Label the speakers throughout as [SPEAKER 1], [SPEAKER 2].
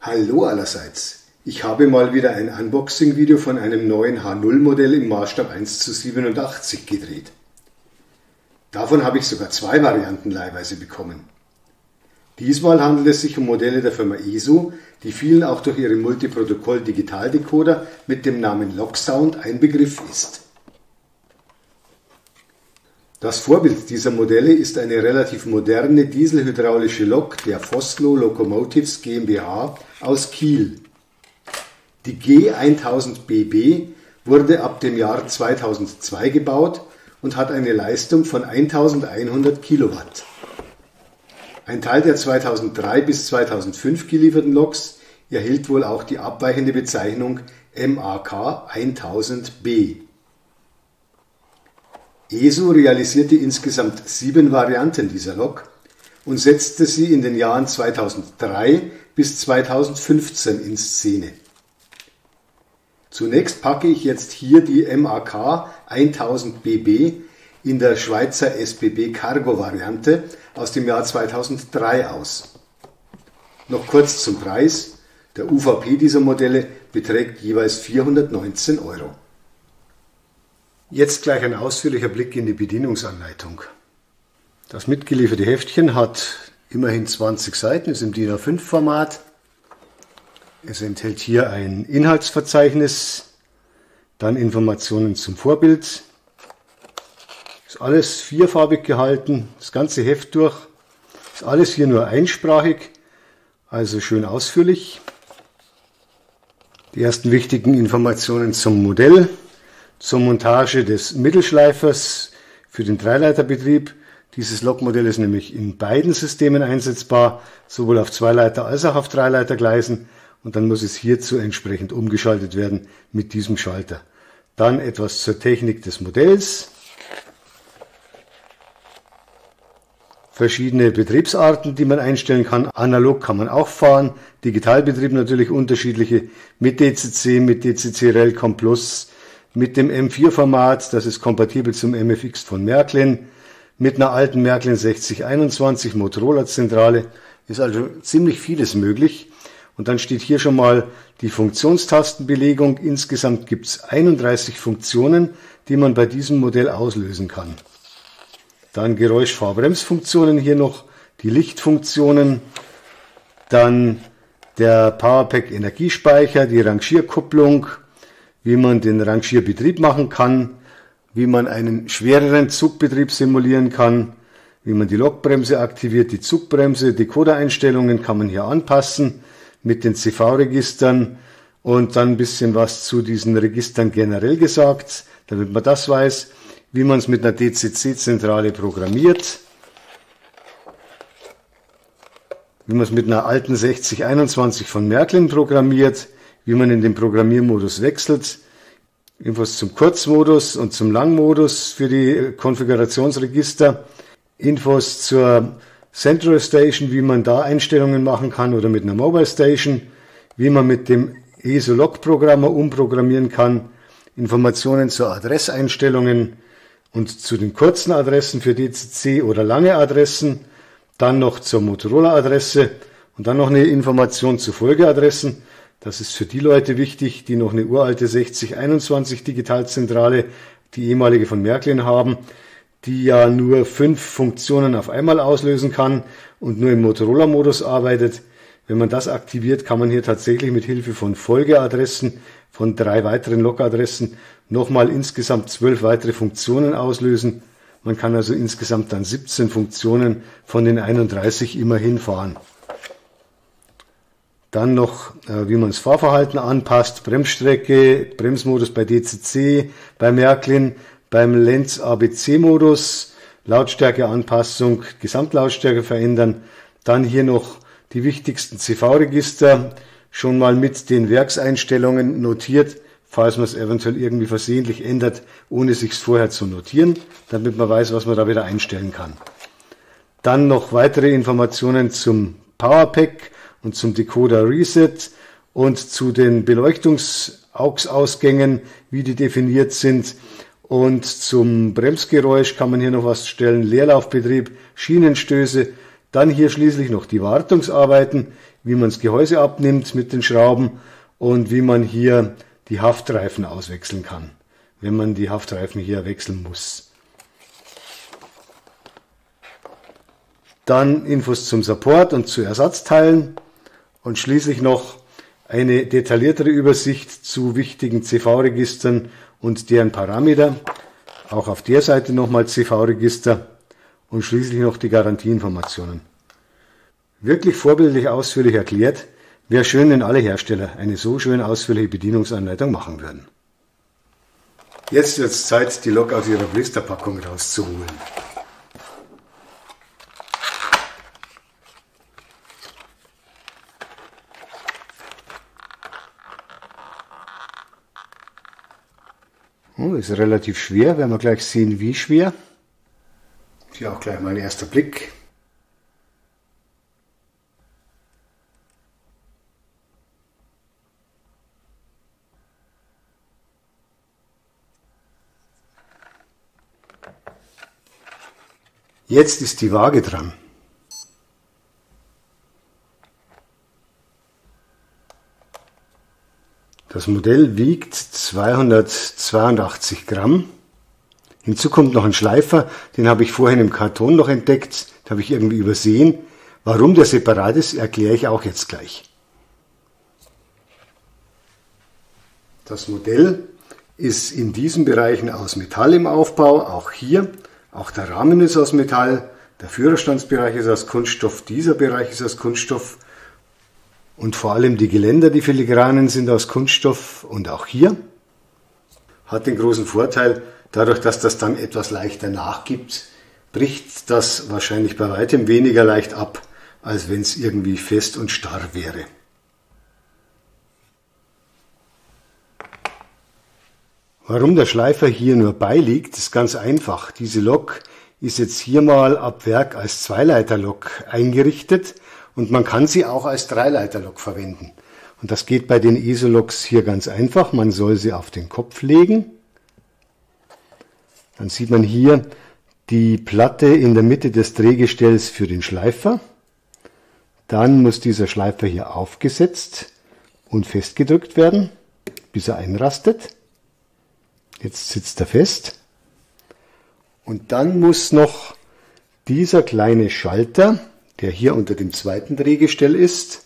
[SPEAKER 1] Hallo allerseits! Ich habe mal wieder ein Unboxing-Video von einem neuen H0-Modell im Maßstab 1:87 gedreht. Davon habe ich sogar zwei Varianten leihweise bekommen. Diesmal handelt es sich um Modelle der Firma ESO, die vielen auch durch ihre Multiprotokoll-Digitaldecoder mit dem Namen LokSound ein Begriff ist. Das Vorbild dieser Modelle ist eine relativ moderne dieselhydraulische Lok der Vossloh Locomotives GmbH aus Kiel. Die G1000BB wurde ab dem Jahr 2002 gebaut und hat eine Leistung von 1100 Kilowatt. Ein Teil der 2003 bis 2005 gelieferten Loks erhielt wohl auch die abweichende Bezeichnung MAK 1000B. ESO realisierte insgesamt 7 Varianten dieser Lok und setzte sie in den Jahren 2003 bis 2015 in Szene. Zunächst packe ich jetzt hier die MAK 1000BB in der Schweizer SBB Cargo Variante aus dem Jahr 2003 aus. Noch kurz zum Preis. Der UVP dieser Modelle beträgt jeweils 419 €. Jetzt gleich ein ausführlicher Blick in die Bedienungsanleitung. Das mitgelieferte Heftchen hat immerhin 20 Seiten, ist im DIN A5 Format. Es enthält hier ein Inhaltsverzeichnis, dann Informationen zum Vorbild. Ist alles vierfarbig gehalten, das ganze Heft durch. Ist alles hier nur einsprachig, also schön ausführlich. Die ersten wichtigen Informationen zum Modell. Zur Montage des Mittelschleifers für den Dreileiterbetrieb. Dieses Lokmodell ist nämlich in beiden Systemen einsetzbar, sowohl auf Zweileiter- als auch auf Dreileitergleisen. Und dann muss es hierzu entsprechend umgeschaltet werden mit diesem Schalter. Dann etwas zur Technik des Modells. Verschiedene Betriebsarten, die man einstellen kann. Analog kann man auch fahren. Digitalbetrieb natürlich unterschiedliche mit DCC, mit DCC Relcom Plus, mit dem M4-Format, das ist kompatibel zum MFX von Märklin, mit einer alten Märklin 6021 Motorola-Zentrale, ist also ziemlich vieles möglich. Und dann steht hier schon mal die Funktionstastenbelegung. Insgesamt gibt es 31 Funktionen, die man bei diesem Modell auslösen kann. Dann Geräusch-Fahrbremsfunktionen hier noch, die Lichtfunktionen, dann der Powerpack Energiespeicher, die Rangierkupplung, wie man den Rangierbetrieb machen kann, wie man einen schwereren Zugbetrieb simulieren kann, wie man die Lokbremse aktiviert, die Zugbremse, Decoder-Einstellungen kann man hier anpassen mit den CV-Registern und dann ein bisschen was zu diesen Registern generell gesagt, damit man das weiß, wie man es mit einer DCC-Zentrale programmiert, wie man es mit einer alten 6021 von Märklin programmiert, wie man in den Programmiermodus wechselt, Infos zum Kurzmodus und zum Langmodus für die Konfigurationsregister, Infos zur Central Station, wie man da Einstellungen machen kann oder mit einer Mobile Station, wie man mit dem ESO-Log-Programmer umprogrammieren kann, Informationen zu Adresseinstellungen und zu den kurzen Adressen für DCC oder lange Adressen, dann noch zur Motorola-Adresse und dann noch eine Information zu Folgeadressen. Das ist für die Leute wichtig, die noch eine uralte 6021 Digitalzentrale, die ehemalige von Märklin haben, die ja nur 5 Funktionen auf einmal auslösen kann und nur im Motorola-Modus arbeitet. Wenn man das aktiviert, kann man hier tatsächlich mit Hilfe von Folgeadressen, von 3 weiteren Log-Adressen, nochmal insgesamt 12 weitere Funktionen auslösen. Man kann also insgesamt dann 17 Funktionen von den 31 immerhin fahren. Dann noch, wie man das Fahrverhalten anpasst, Bremsstrecke, Bremsmodus bei DCC, bei Märklin, beim Lenz ABC-Modus, Lautstärkeanpassung, Gesamtlautstärke verändern. Dann hier noch die wichtigsten CV-Register, schon mal mit den Werkseinstellungen notiert, falls man es eventuell irgendwie versehentlich ändert, ohne sich vorher zu notieren, damit man weiß, was man da wieder einstellen kann. Dann noch weitere Informationen zum Powerpack und zum Decoder Reset und zu den Beleuchtungs-AUX-Ausgängen, wie die definiert sind. Und zum Bremsgeräusch kann man hier noch was stellen, Leerlaufbetrieb, Schienenstöße, Dann hier schließlich noch die Wartungsarbeiten, wie man das Gehäuse abnimmt mit den Schrauben und wie man hier die Haftreifen auswechseln kann, wenn man die Haftreifen hier wechseln muss. Dann Infos zum Support und zu Ersatzteilen und schließlich noch eine detailliertere Übersicht zu wichtigen CV-Registern und deren Parameter. Auch auf der Seite nochmal CV-Register und schließlich noch die Garantieinformationen. Wirklich vorbildlich ausführlich erklärt. Wäre schön, wenn alle Hersteller eine so schön ausführliche Bedienungsanleitung machen würden. Jetzt wird es Zeit, die Lok aus ihrer Blisterpackung rauszuholen. Oh, ist relativ schwer, werden wir gleich sehen, wie schwer. Hier auch gleich mal ein erster Blick. Jetzt ist die Waage dran. Das Modell wiegt 282 Gramm. Hinzu kommt noch ein Schleifer, den habe ich vorhin im Karton noch entdeckt, den habe ich irgendwie übersehen. Warum der separat ist, erkläre ich auch jetzt gleich. Das Modell ist in diesen Bereichen aus Metall im Aufbau, auch hier. Auch der Rahmen ist aus Metall, der Führerstandsbereich ist aus Kunststoff, dieser Bereich ist aus Kunststoff. Und vor allem die Geländer, die filigranen, sind aus Kunststoff und auch hier. Hat den großen Vorteil, dadurch, dass das dann etwas leichter nachgibt, bricht das wahrscheinlich bei weitem weniger leicht ab, als wenn es irgendwie fest und starr wäre. Warum der Schleifer hier nur beiliegt, ist ganz einfach. Diese Lok ist jetzt hier mal ab Werk als Zweileiterlok eingerichtet. Und man kann sie auch als Dreileiterlok verwenden. Und das geht bei den ESO-Loks hier ganz einfach. Man soll sie auf den Kopf legen. Dann sieht man hier die Platte in der Mitte des Drehgestells für den Schleifer. Dann muss dieser Schleifer hier aufgesetzt und festgedrückt werden, bis er einrastet. Jetzt sitzt er fest. Und dann muss noch dieser kleine Schalter, der hier unter dem zweiten Drehgestell ist,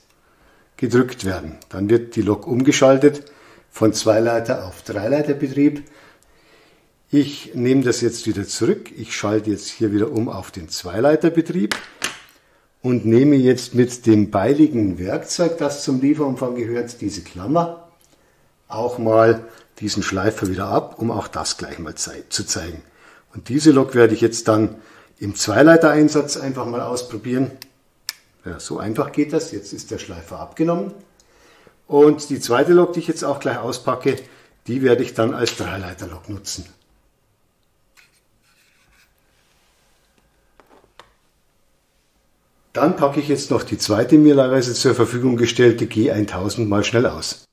[SPEAKER 1] gedrückt werden. Dann wird die Lok umgeschaltet von Zweileiter auf Dreileiterbetrieb. Ich nehme das jetzt wieder zurück. Ich schalte jetzt hier wieder um auf den Zweileiterbetrieb und nehme jetzt mit dem beiliegenden Werkzeug, das zum Lieferumfang gehört, diese Klammer, auch mal diesen Schleifer wieder ab, um auch das gleich mal zu zeigen. Und diese Lok werde ich jetzt dann im Zweileitereinsatz einfach mal ausprobieren. Ja, so einfach geht das. Jetzt ist der Schleifer abgenommen. Und die zweite Lok, die ich jetzt auch gleich auspacke, die werde ich dann als Dreileiterlok nutzen. Dann packe ich jetzt noch die zweite mir leihweise zur Verfügung gestellte G1000 mal schnell aus.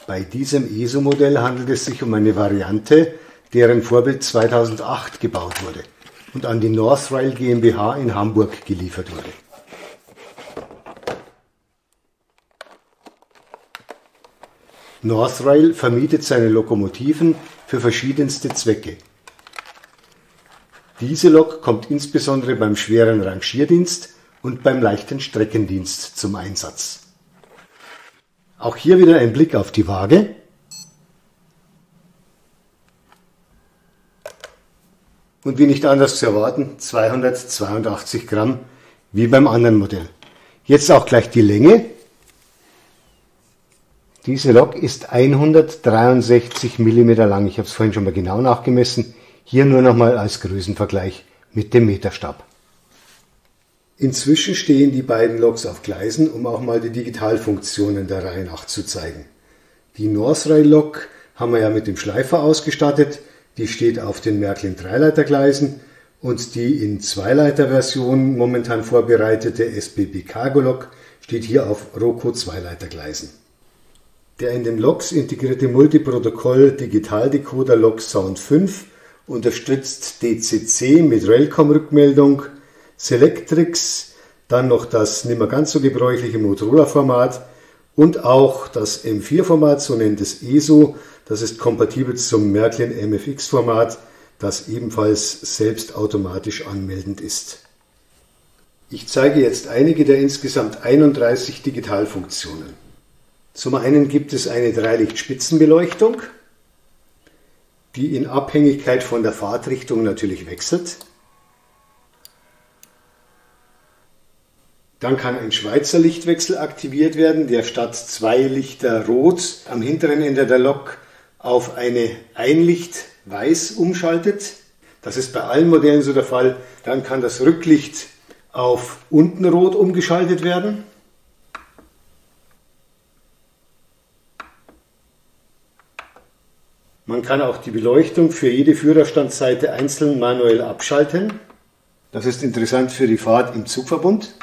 [SPEAKER 1] Bei diesem ESO-Modell handelt es sich um eine Variante, deren Vorbild 2008 gebaut wurde und an die Northrail GmbH in Hamburg geliefert wurde. Northrail vermietet seine Lokomotiven für verschiedenste Zwecke. Diese Lok kommt insbesondere beim schweren Rangierdienst und beim leichten Streckendienst zum Einsatz. Auch hier wieder ein Blick auf die Waage. Und wie nicht anders zu erwarten, 282 Gramm, wie beim anderen Modell. Jetzt auch gleich die Länge. Diese Lok ist 163 mm lang. Ich habe es vorhin schon mal genau nachgemessen. Hier nur nochmal als Größenvergleich mit dem Meterstab. Inzwischen stehen die beiden Loks auf Gleisen, um auch mal die Digitalfunktionen der Reihe nach zu zeigen. Die Northrail-Lok haben wir ja mit dem Schleifer ausgestattet. Die steht auf den Märklin Dreileitergleisen und die in Zweileiter-Version momentan vorbereitete SBB Cargo-Lok steht hier auf Roco Zweileitergleisen. Der in den Loks integrierte Multiprotokoll Digitaldecoder Lok Sound 5 unterstützt DCC mit Railcom-Rückmeldung, Selectrix, dann noch das nicht mehr ganz so gebräuchliche Motorola-Format und auch das M4-Format, so nennt es ESO. Das ist kompatibel zum Märklin MFX-Format, das ebenfalls selbst automatisch anmeldend ist. Ich zeige jetzt einige der insgesamt 31 Digitalfunktionen. Zum einen gibt es eine Dreilichtspitzenbeleuchtung, die in Abhängigkeit von der Fahrtrichtung natürlich wechselt. Dann kann ein Schweizer Lichtwechsel aktiviert werden, der statt 2 Lichter rot am hinteren Ende der Lok auf eine Einlicht weiß umschaltet. Das ist bei allen Modellen so der Fall. Dann kann das Rücklicht auf unten rot umgeschaltet werden. Man kann auch die Beleuchtung für jede Führerstandsseite einzeln manuell abschalten. Das ist interessant für die Fahrt im Zugverbund.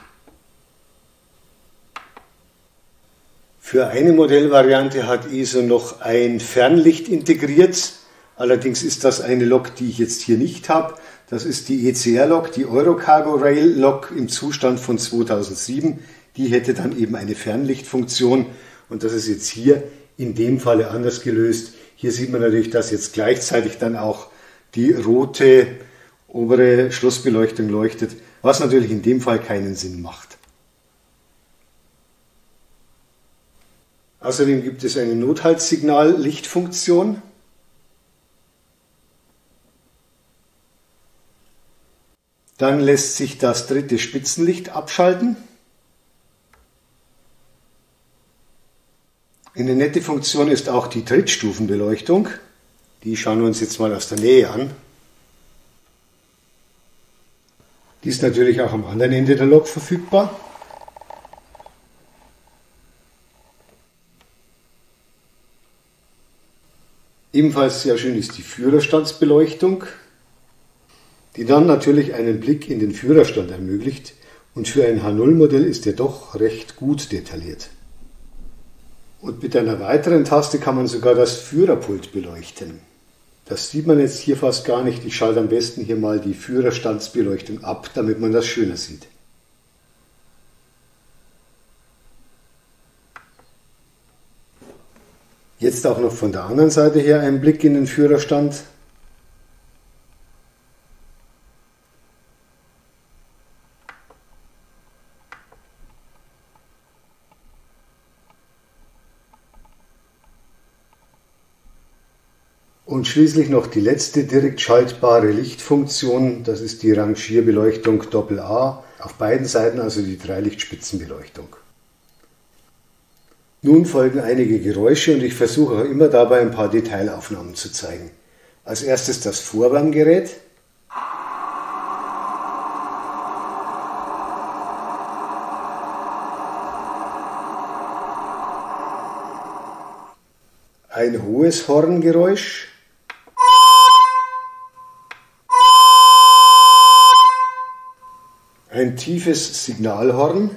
[SPEAKER 1] Für eine Modellvariante hat ESO noch ein Fernlicht integriert. Allerdings ist das eine Lok, die ich jetzt hier nicht habe. Das ist die ECR-Lok, die Eurocargo Rail Lok im Zustand von 2007. Die hätte dann eben eine Fernlichtfunktion und das ist jetzt hier in dem Falle anders gelöst. Hier sieht man natürlich, dass jetzt gleichzeitig dann auch die rote obere Schlussbeleuchtung leuchtet, was natürlich in dem Fall keinen Sinn macht. Außerdem gibt es eine Nothaltssignal-Lichtfunktion. Dann lässt sich das dritte Spitzenlicht abschalten. Eine nette Funktion ist auch die Trittstufenbeleuchtung. Die schauen wir uns jetzt mal aus der Nähe an. Die ist natürlich auch am anderen Ende der Lok verfügbar. Ebenfalls sehr schön ist die Führerstandsbeleuchtung, die dann natürlich einen Blick in den Führerstand ermöglicht und für ein H0-Modell ist der doch recht gut detailliert. Und mit einer weiteren Taste kann man sogar das Führerpult beleuchten. Das sieht man jetzt hier fast gar nicht. Ich schalte am besten hier mal die Führerstandsbeleuchtung ab, damit man das schöner sieht. Jetzt auch noch von der anderen Seite her ein Blick in den Führerstand. Und schließlich noch die letzte direkt schaltbare Lichtfunktion, das ist die Rangierbeleuchtung AA, auf beiden Seiten also die Dreilichtspitzenbeleuchtung. Nun folgen einige Geräusche und ich versuche auch immer dabei ein paar Detailaufnahmen zu zeigen. Als erstes das Vorwarngerät. Ein hohes Horngeräusch. Ein tiefes Signalhorn.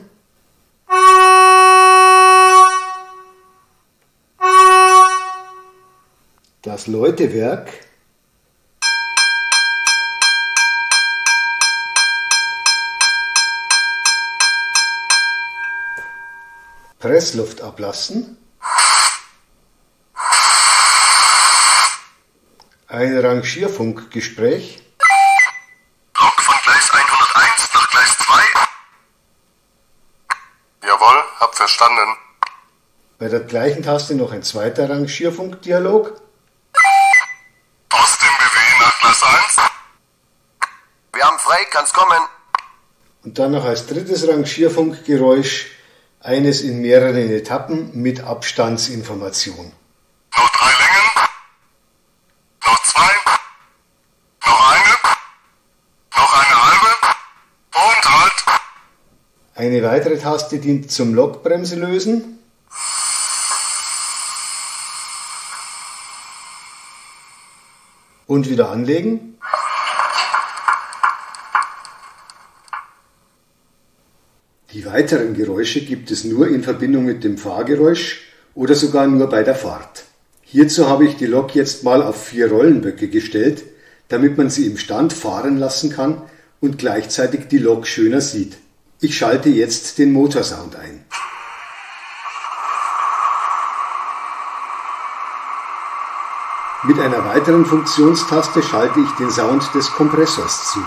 [SPEAKER 1] Das Läutewerk. Pressluft ablassen. Ein Rangierfunkgespräch.
[SPEAKER 2] Lok von Gleis 101 nach Gleis 2. Jawohl, hab verstanden.
[SPEAKER 1] Bei der gleichen Taste noch ein zweiter Rangierfunkdialog.
[SPEAKER 2] Aus dem BW nach Gleis 1. Wir haben frei, kann's kommen.
[SPEAKER 1] Und dann noch als drittes Rangierfunkgeräusch eines in mehreren Etappen mit Abstandsinformation.
[SPEAKER 2] Noch 3 Längen. Noch 2. Noch eine. Noch eine halbe. Und halt.
[SPEAKER 1] Eine weitere Taste dient zum Lokbremse lösen. Und wieder anlegen. Die weiteren Geräusche gibt es nur in Verbindung mit dem Fahrgeräusch oder sogar nur bei der Fahrt. Hierzu habe ich die Lok jetzt mal auf 4 Rollenböcke gestellt. damit man sie im Stand fahren lassen kann und gleichzeitig die Lok schöner sieht. Ich schalte jetzt den Motorsound ein. Mit einer weiteren Funktionstaste schalte ich den Sound des Kompressors zu.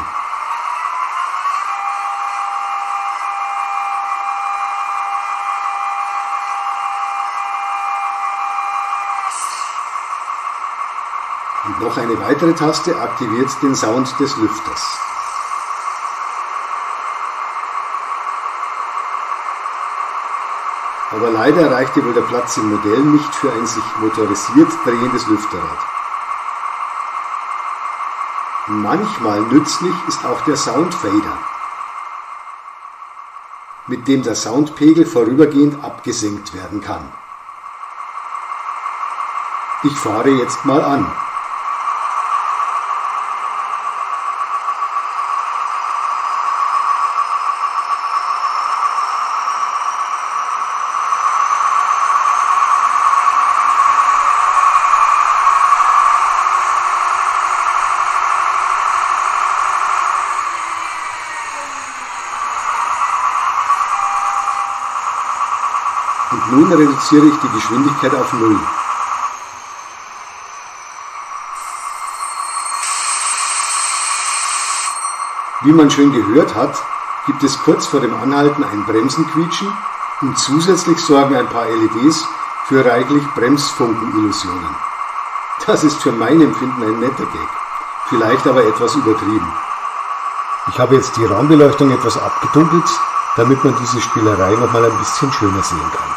[SPEAKER 1] Und noch eine weitere Taste aktiviert den Sound des Lüfters. Aber leider reichte wohl der Platz im Modell nicht für ein sich motorisiert drehendes Lüfterrad. Manchmal nützlich ist auch der Soundfader, mit dem der Soundpegel vorübergehend abgesenkt werden kann. Ich fahre jetzt mal an. Und nun reduziere ich die Geschwindigkeit auf 0. Wie man schön gehört hat, gibt es kurz vor dem Anhalten ein Bremsenquietschen und zusätzlich sorgen ein paar LEDs für reichlich Bremsfunkenillusionen. Das ist für mein Empfinden ein netter Gag, vielleicht aber etwas übertrieben. Ich habe jetzt die Raumbeleuchtung etwas abgedunkelt, damit man diese Spielerei nochmal ein bisschen schöner sehen kann.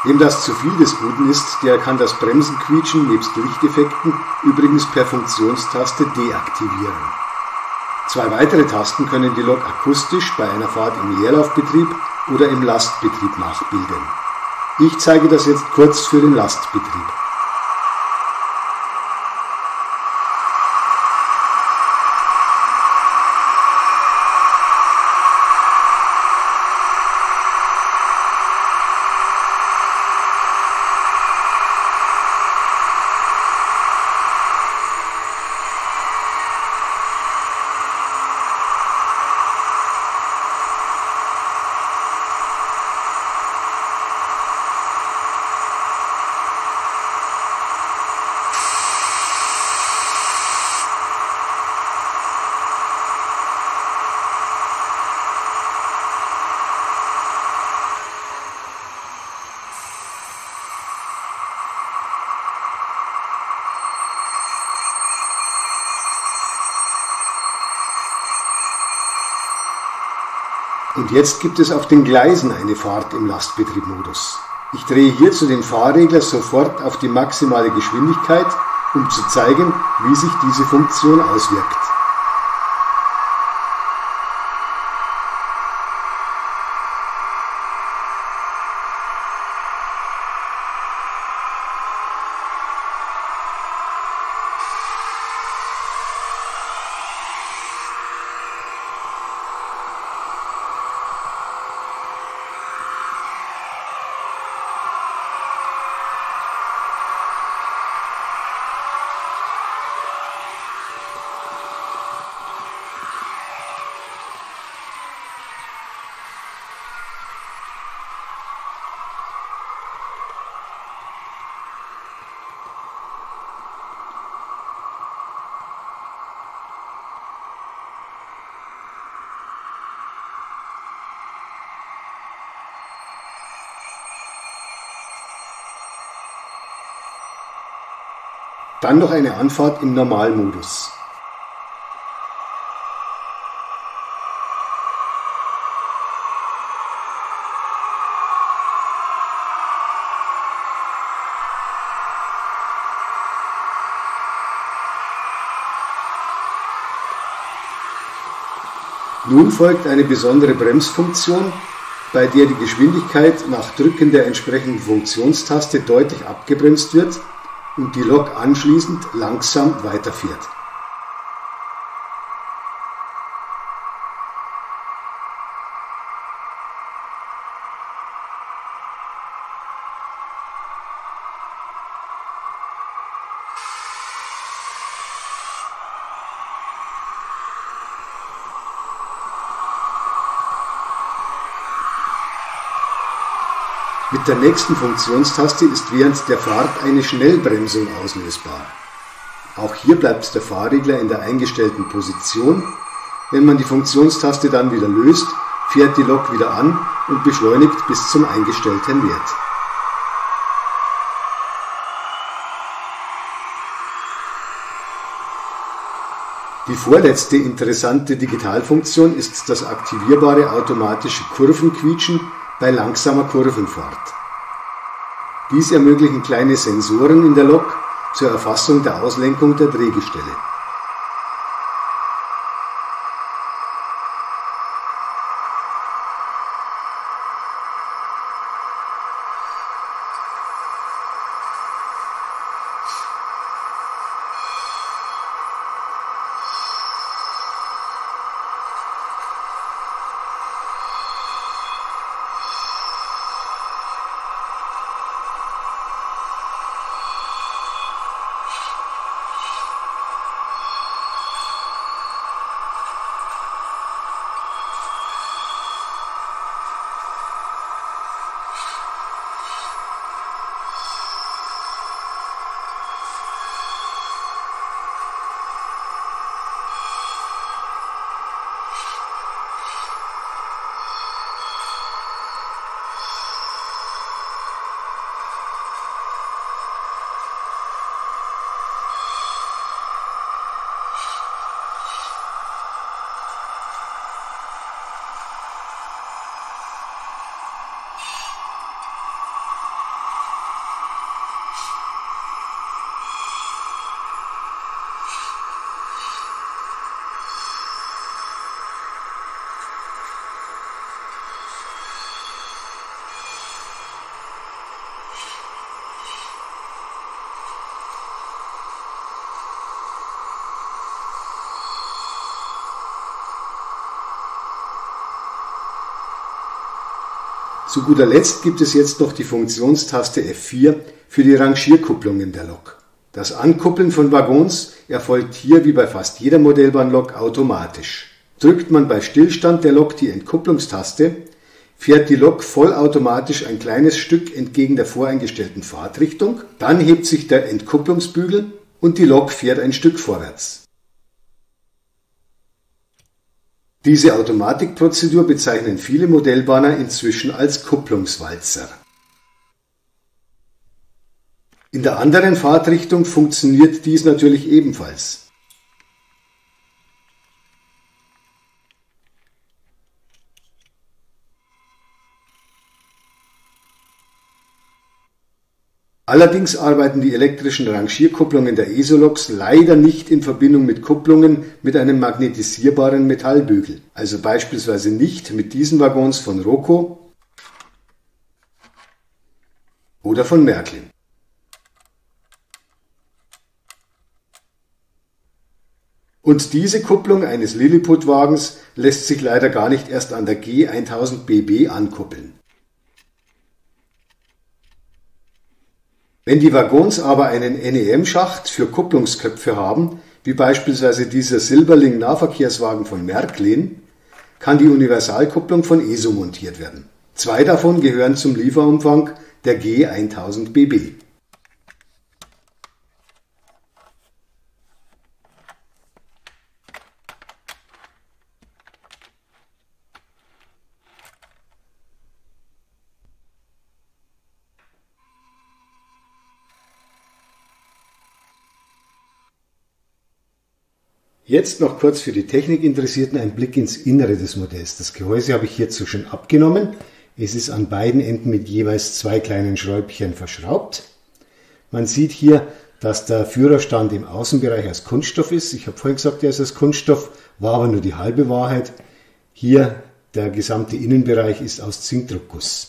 [SPEAKER 1] Wem das zu viel des Guten ist, der kann das Bremsenquietschen nebst Lichteffekten übrigens per Funktionstaste deaktivieren. 2 weitere Tasten können die Lok akustisch bei einer Fahrt im Leerlaufbetrieb oder im Lastbetrieb nachbilden. Ich zeige das jetzt kurz für den Lastbetrieb. Und jetzt gibt es auf den Gleisen eine Fahrt im Lastbetriebmodus. Ich drehe hierzu den Fahrregler sofort auf die maximale Geschwindigkeit, um zu zeigen, wie sich diese Funktion auswirkt. Dann noch eine Anfahrt im Normalmodus. Nun folgt eine besondere Bremsfunktion, bei der die Geschwindigkeit nach Drücken der entsprechenden Funktionstaste deutlich abgebremst wird und die Lok anschließend langsam weiterfährt. Mit der nächsten Funktionstaste ist während der Fahrt eine Schnellbremsung auslösbar. Auch hier bleibt der Fahrregler in der eingestellten Position. Wenn man die Funktionstaste dann wieder löst, fährt die Lok wieder an und beschleunigt bis zum eingestellten Wert. Die vorletzte interessante Digitalfunktion ist das aktivierbare automatische Kurvenquietschen bei langsamer Kurvenfahrt. Dies ermöglichen kleine Sensoren in der Lok zur Erfassung der Auslenkung der Drehgestelle. Zu guter Letzt gibt es jetzt noch die Funktionstaste F4 für die Rangierkupplungen der Lok. Das Ankuppeln von Waggons erfolgt hier wie bei fast jeder Modellbahnlok automatisch. Drückt man bei Stillstand der Lok die Entkupplungstaste, fährt die Lok vollautomatisch ein kleines Stück entgegen der voreingestellten Fahrtrichtung, dann hebt sich der Entkupplungsbügel und die Lok fährt ein Stück vorwärts. Diese Automatikprozedur bezeichnen viele Modellbahner inzwischen als Kupplungswalzer. In der anderen Fahrtrichtung funktioniert dies natürlich ebenfalls. Allerdings arbeiten die elektrischen Rangierkupplungen der ESO-Loks leider nicht in Verbindung mit Kupplungen mit einem magnetisierbaren Metallbügel, also beispielsweise nicht mit diesen Waggons von Roco oder von Märklin. Und diese Kupplung eines Lilliput-Wagens lässt sich leider gar nicht erst an der G1000BB ankuppeln. Wenn die Waggons aber einen NEM-Schacht für Kupplungsköpfe haben, wie beispielsweise dieser Silberling-Nahverkehrswagen von Märklin, kann die Universalkupplung von ESO montiert werden. 2 davon gehören zum Lieferumfang der G1000BB. Jetzt noch kurz für die Technikinteressierten ein Blick ins Innere des Modells. Das Gehäuse habe ich hierzu schon abgenommen. Es ist an beiden Enden mit jeweils 2 kleinen Schräubchen verschraubt. Man sieht hier, dass der Führerstand im Außenbereich aus Kunststoff ist. Ich habe vorhin gesagt, er ist aus Kunststoff, war aber nur die halbe Wahrheit. Hier der gesamte Innenbereich ist aus Zinkdruckguss.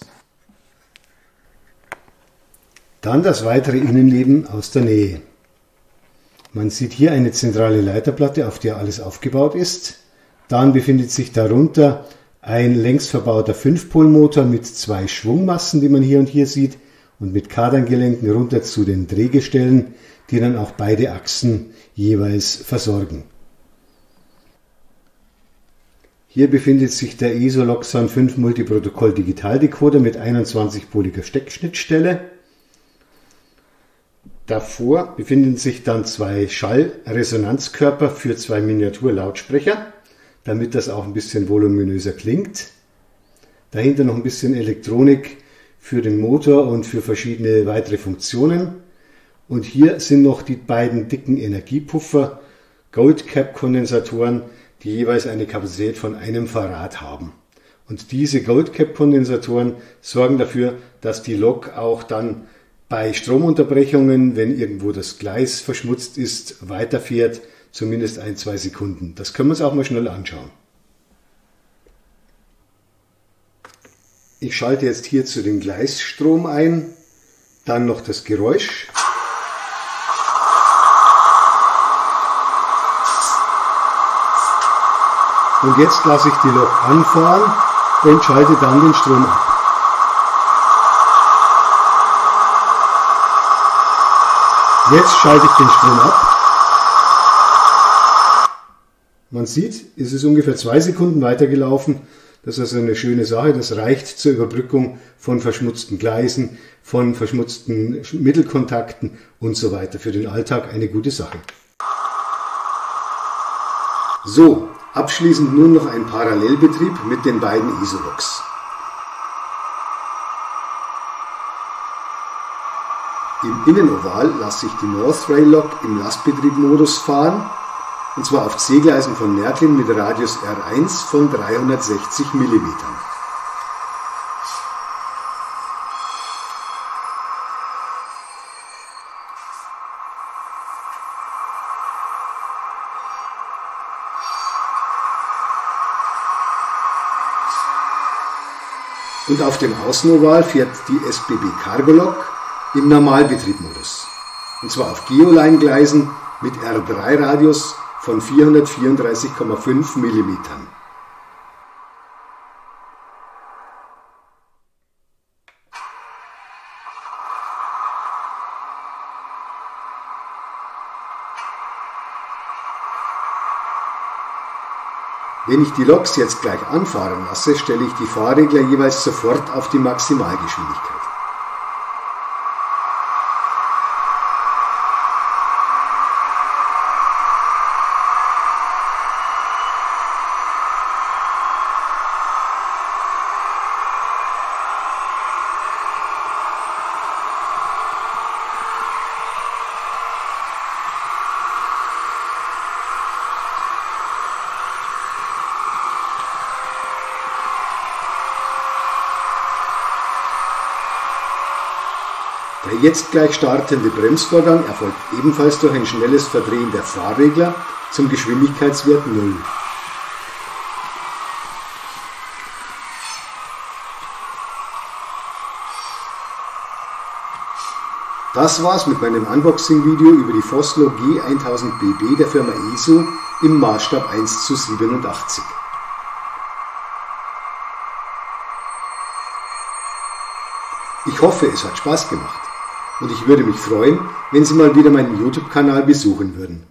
[SPEAKER 1] Dann das weitere Innenleben aus der Nähe. Man sieht hier eine zentrale Leiterplatte, auf der alles aufgebaut ist. Dann befindet sich darunter ein längs verbauter 5-Pol-Motor mit 2 Schwungmassen, die man hier und hier sieht, und mit Kardangelenken runter zu den Drehgestellen, die dann auch beide Achsen jeweils versorgen. Hier befindet sich der ESO Loxan 5 Multiprotokoll Digitaldecoder mit 21-poliger Steckschnittstelle. Davor befinden sich dann zwei Schallresonanzkörper für zwei Miniaturlautsprecher, damit das auch ein bisschen voluminöser klingt. Dahinter noch ein bisschen Elektronik für den Motor und für verschiedene weitere Funktionen. Und hier sind noch die beiden dicken Energiepuffer, Gold-Cap-Kondensatoren, die jeweils eine Kapazität von 1 Farad haben. Und diese Gold-Cap-Kondensatoren sorgen dafür, dass die Lok auch dann bei Stromunterbrechungen, wenn irgendwo das Gleis verschmutzt ist, weiterfährt, zumindest 1-2 Sekunden. Das können wir uns auch mal schnell anschauen. Ich schalte jetzt hier zu den Gleisstrom ein, dann noch das Geräusch. Und jetzt lasse ich die Lok anfahren und schalte dann den Strom ab. Jetzt schalte ich den Strom ab. Man sieht, es ist ungefähr 2 Sekunden weitergelaufen. Das ist also eine schöne Sache. Das reicht zur Überbrückung von verschmutzten Gleisen, von verschmutzten Mittelkontakten und so weiter. Für den Alltag eine gute Sache. So, abschließend nur noch ein Parallelbetrieb mit den beiden ESO-Loks. Im Innenoval lasse ich die North Rail Lok im Lastbetriebmodus fahren, und zwar auf C-Gleisen von Märklin mit Radius R1 von 360 mm. Und auf dem Außenoval fährt die SBB Cargo Lok im Normalbetriebmodus. Und zwar auf Geoline-Gleisen mit R3-Radius von 434,5 mm. Wenn ich die Loks jetzt gleich anfahren lasse, stelle ich die Fahrregler jeweils sofort auf die Maximalgeschwindigkeit. Der jetzt gleich startende Bremsvorgang erfolgt ebenfalls durch ein schnelles Verdrehen der Fahrregler zum Geschwindigkeitswert 0. Das war's mit meinem Unboxing-Video über die Foslo G1000BB der Firma ESO im Maßstab 1:87. Ich hoffe, es hat Spaß gemacht und ich würde mich freuen, wenn Sie mal wieder meinen YouTube-Kanal besuchen würden.